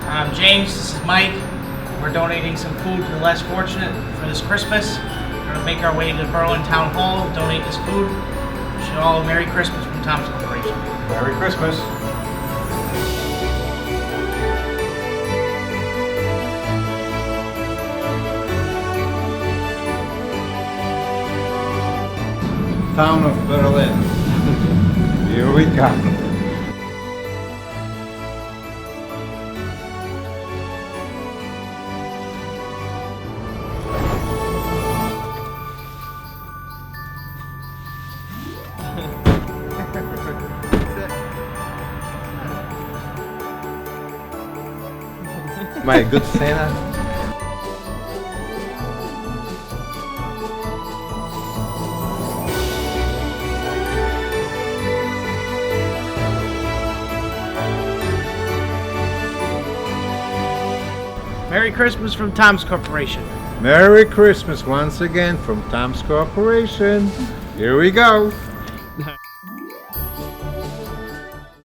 I'm James, this is Mike. We're donating some food to the less fortunate for this Christmas. We're going to make our way to Berlin Town Hall, donate this food. Wish you all a Merry Christmas from Tom's Corporation. Merry Christmas. Town of Berlin. Here we come. My good Santa. Merry Christmas from Tom's Corporation. Merry Christmas once again from Tom's Corporation. Here we go.